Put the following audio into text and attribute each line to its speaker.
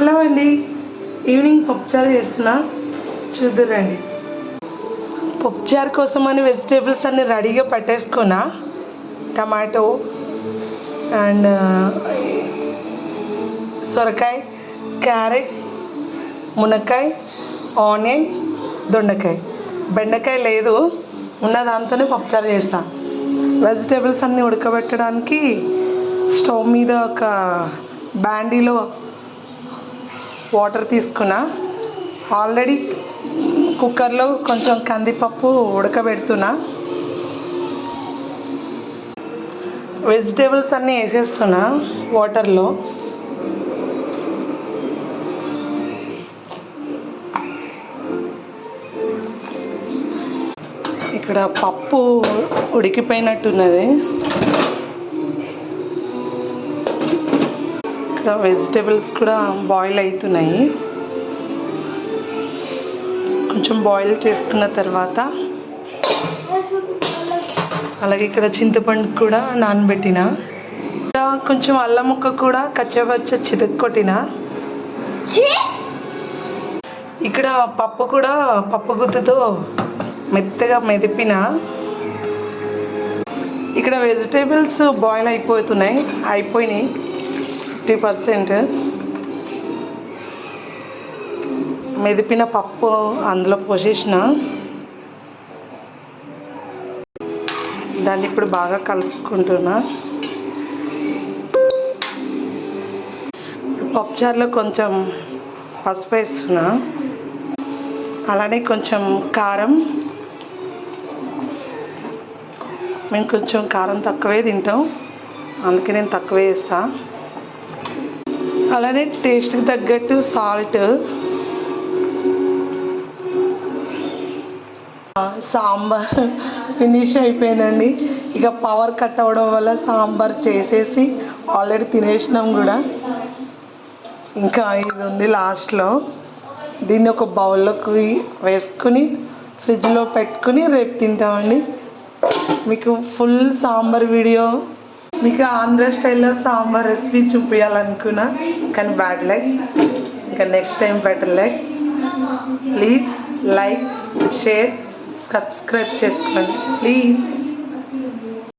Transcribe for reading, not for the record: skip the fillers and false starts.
Speaker 1: Hello అండి, evening పప్పుచారు చేస్తున్నా, చూద్దురండి. పప్పుచారు కోసమని వెజిటేబుల్స్ అన్నీ రెడీగా పట్టేసుకున్నా. టమాటో అండ్ సొరకాయ, క్యారెట్, మునక్కాయ, ఆనియన్, దొండకాయ. బెండకాయ లేదు, ఉన్న దాంతోనే పప్పుచారు చేస్తా. వెజిటేబుల్స్ అన్నీ ఉడకబెట్టడానికి స్టవ్ మీద ఒక బాండీలో వాటర్ తీసుకున్నా. ఆల్రెడీ కుక్కర్లో కొంచెం కందిపప్పు ఉడకబెడుతున్నా. వెజిటేబుల్స్ అన్నీ వేసేస్తున్నా వాటర్లో. ఇక్కడ పప్పు ఉడికిపోయినట్టున్నది. ఇక్కడ వెజిటేబుల్స్ కూడా బాయిల్ అవుతున్నాయి. కొంచెం బాయిల్ చేసుకున్న తర్వాత అలాగే ఇక్కడ చింతపండు కూడా నానబెట్టిన. ఇక్కడ కొంచెం అల్లం ముక్క కూడా కచ్చపచ్చ చితక్కొట్టిన. ఇక్కడ పప్పు కూడా పప్పు గుత్తుతో మెత్తగా మెదిపిన. ఇక్కడ వెజిటేబుల్స్ బాయిల్ అయిపోయినాయి 50%. మెదిపిన పప్పు అందులో పోసేసిన. దాన్ని ఇప్పుడు బాగా కలుపుకుంటున్నా. పప్పుచారులో కొంచెం పసుపు వేస్తున్నా, అలానే కొంచెం కారం. మేము కొంచెం కారం తక్కువే తింటాం, అందుకే నేను తక్కువే వేస్తా. అలానే టేస్ట్కి తగ్గట్టు సాల్ట్. సాంబార్ ఫినిష్ అయిపోయిందండి. ఇక పవర్ కట్ అవ్వడం వల్ల సాంబార్ చేసేసి ఆల్రెడీ తినేసినాం కూడా. ఇంకా ఇది ఉంది లాస్ట్లో. దీన్ని ఒక బౌల్లోకి వేసుకుని ఫ్రిడ్జ్లో పెట్టుకుని రేపు తింటామండి. మీకు ఫుల్ సాంబార్ వీడియో, మీకు ఆంధ్ర స్టైల్లో సాంబార్ రెసిపీ చూపించాలనుకున్నా, కానీ బ్యాడ్ లక్. ఇంకా next time better luck. Please like, share, subscribe చేసుకోండి ప్లీజ్.